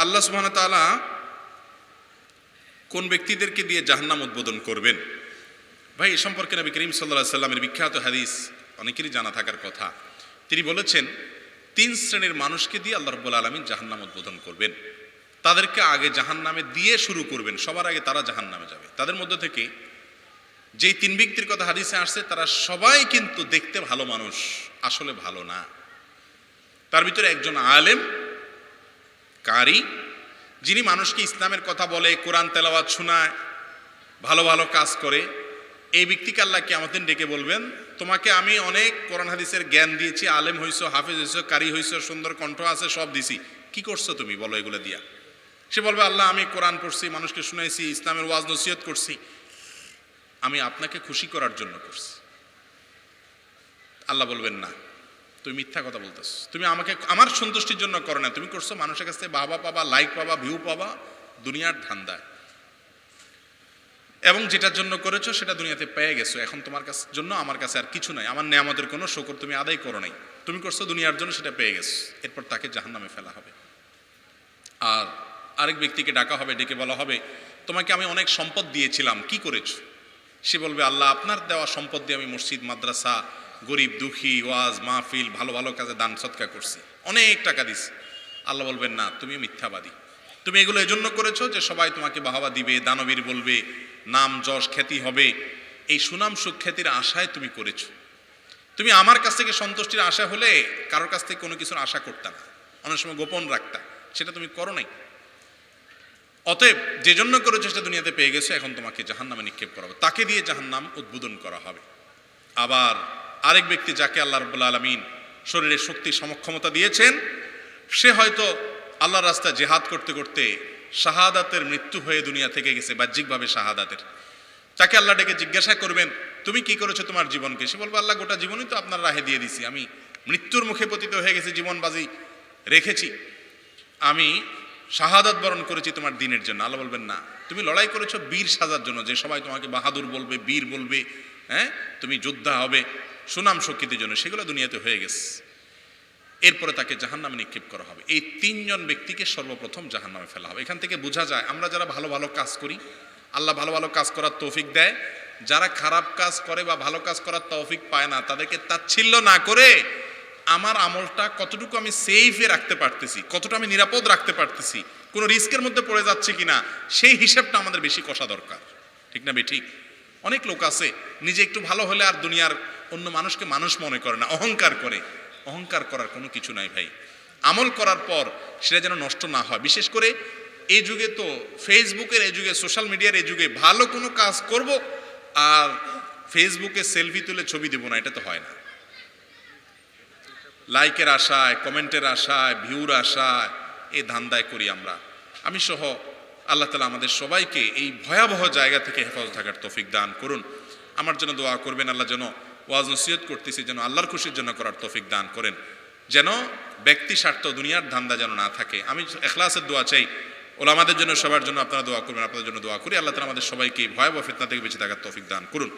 আল্লাহ সুবহানাহু ওয়া তাআলা কোন ব্যক্তিদেরকে দিয়ে জাহান্নাম উদ্বোধন করবেন, ভাই এ সম্পর্কে নবী করিম সাল্লাল্লাহু আলাইহি সাল্লামের বিখ্যাত হাদিস অনেকেরই জানা থাকার কথা। তিনি বলেছেন 3 শ্রেণীর মানুষকে দিয়ে আল্লাহ রাব্বুল আলামিন জাহান্নাম উদ্বোধন করবেন। তাদেরকে আগে জাহান্নামে দিয়ে শুরু করবেন, সবার আগে তারা জাহান্নামে যাবে। তাদের মধ্যে থেকে যেই 3 ব্যক্তির কথা হাদিসে আসছে তারা সবাই কিন্তু দেখতে ভালো মানুষ, আসলে ভালো না। তার ভিতরে একজন আলেম কারি, যিনি মানুষকে ইসলামের কথা বলে, কোরআন তেলাওয়াত শোনায়, ভালো ভালো কাজ করে। এই ব্যক্তিকে আল্লাহ কিয়ামতের দিন ডেকে বলবেন, তোমাকে আমি অনেক কোরআন হাদিসের জ্ঞান দিয়েছি, আলেম হইছো, হাফেজ হইছো, কারি হইছো, সুন্দর কণ্ঠ আছে, সব দিছি, কি করছো তুমি বলো এগুলো দিয়া? সে বলবে, আল্লাহ আমি কোরআন পড়ছি, মানুষকে শুনাইছি, ইসলামের ওয়াজ নসিহত করছি, আমি আপনাকে খুশি করার জন্য করছি। আল্লাহ বলবেন, না, তুমি মিথ্যা কথা বলতেছ, তুমি আমাকে আমার সন্তুষ্টির জন্য করো না, তুমি করছো মানুষের কাছ থেকে বাবা পাবা, লাইক পাবা, ভিউ পাবা, দুনিয়ার ধান্দায়, এবং যেটার জন্য করেছো সেটা দুনিয়াতে পেয়ে গেছো। এখন তোমার কাছে জন্য আমার কাছে আর কিছু নাই, আমার নেয়ামতের কোনো শুকর তুমি আদায় করো নাই, তুমি করছো দুনিয়ার জন্য, সেটা পেয়ে গেছো। এরপর তাকে জাহান্নামে ফেলা হবে। আর আরেক ব্যক্তিকে ডাকা হবে, ডেকে বলা হবে, তোমাকে আমি অনেক সম্পদ দিয়েছিলাম, কি করেছো? সে বলবে, আল্লাহ আপনার দেওয়া সম্পদ দিয়ে আমি মসজিদ, মাদ্রাসা, গরিব দুঃখী, ওয়াজ মাহফিল, ভালো ভালো কাজে দান সদকা করছি, অনেক টাকা দিছি। আল্লাহ বলবেন, না, তুমি মিথ্যাবাদী, তুমি এগুলো এজন্য করেছো যে সবাই তোমাকে বাহবা দিবে, দানবীর বলবে, নাম যশ খ্যাতি হবে, এই সুনাম সুখ্যাতির আশায় তুমি করেছো। তুমি আমার কাছ থেকে সন্তুষ্টির আশা হলে কারোর কাছ থেকে কোনো কিছুর আশা করতে না, অনেক সময় গোপন রাখতা, সেটা তুমি করো নাই। অতএব যে জন্য করেছো সেটা দুনিয়াতে পেয়ে গেছো, এখন তোমাকে জাহান্নামে নিক্ষেপ করা হবে, তাকে দিয়ে জাহান্নাম উদ্বোধন করা হবে। আবার আরেক ব্যক্তি যাকে আল্লাহ রাব্বুল আলামিন শরীরের শক্তি সমক্ষমতা দিয়েছেন, সে হয়তো আল্লাহর রাস্তায় জিহাদ করতে করতে শাহাদাতের মৃত্যু হয়ে দুনিয়া থেকে গেছে, বাহ্যিকভাবে শাহাদাতের। তাকে আল্লাহ ডেকে জিজ্ঞাসা করবেন, তুমি কি করেছো তোমার জীবনকে? সে বলবে, আল্লাহ গোটা জীবনই তো আপনার রাহে দিয়ে দিছি, আমি মৃত্যুর মুখে পতিত হয়ে গেছি, জীবন বাজি রেখেছি, আমি শাহাদাত বরণ করেছি তোমার দিনের জন্য। আল্লাহ বলবেন, না, তুমি লড়াই করেছো বীর সাজার জন্য, যে সবাই তোমাকে বাহাদুর বলবে, বীর বলবে, হ্যাঁ, তুমি যোদ্ধা হবে, সুনাম শক্তির জন্য, সেগুলো দুনিয়াতে হয়ে গেছে। এরপরে তাকে জাহান্নামে নিক্ষেপ করা হবে। এই 3 জন ব্যক্তিকে সর্বপ্রথম জাহান্নামে ফেলা হবে। এখান থেকে বোঝা যায় আমরা যারা ভালো ভালো কাজ করি, আল্লাহ ভালো ভালো কাজ করার তৌফিক দেয়। যারা খারাপ কাজ করে বা ভালো কাজ করার তৌফিক পায় না, তাদেরকে তাচ্ছিল্য না করে আমার আমলটা কতটুকু আমি সেফে রাখতে পারতেছি, কতটা আমি নিরাপদ রাখতে পারতেছি, কোনো রিস্কের মধ্যে পড়ে যাচ্ছে কিনা, সেই হিসাবটা আমাদের বেশি কষা দরকার। ঠিক না বে ঠিক? অনেক লোক আছে নিজে একটু ভালো হলে আর দুনিয়ার অন্য মানুষকে মানুষ মনে করে না, অহংকার করে। অহংকার করার কোনো কিছু নাই ভাই। আমল করার পর সেটা যেন নষ্ট না হয়। বিশেষ করে এই যুগে তো ফেসবুকের এই যুগে, সোশ্যাল মিডিয়ার এই যুগে, ভালো কোনো কাজ করব আর ফেসবুকে সেলফি তুলে ছবি দেব না, এটা তো হয় না। লাইকের আশায়, কমেন্টের আশায়, ভিউর আশায় এই ধান্দায় করি আমরা। আমি সহ আল্লাহ তাআলা আমাদের সবাইকে এই ভয়াবহ জায়গা থেকে হেফাজত থাকার তৌফিক দান করুন। আমার জন্য দোয়া করবেন, আল্লাহ যেন ওয়াজ নসিহত করতেছি যেন আল্লাহর খুশির জন্য করার তৌফিক দান করেন, যেন ব্যক্তি স্বার্থ, দুনিয়ার ধান্দা যেন না থাকে। আমি ইখলাসের দোয়া চাই ওলামাদের জন্য, সবার জন্য আপনারা দোয়া করবেন, আপনাদের জন্য দোয়া করি। আল্লাহ তাআলা আমাদের সবাইকে ভয়াবহ ফিতনা থেকে বেঁচে থাকার তৌফিক দান করুন।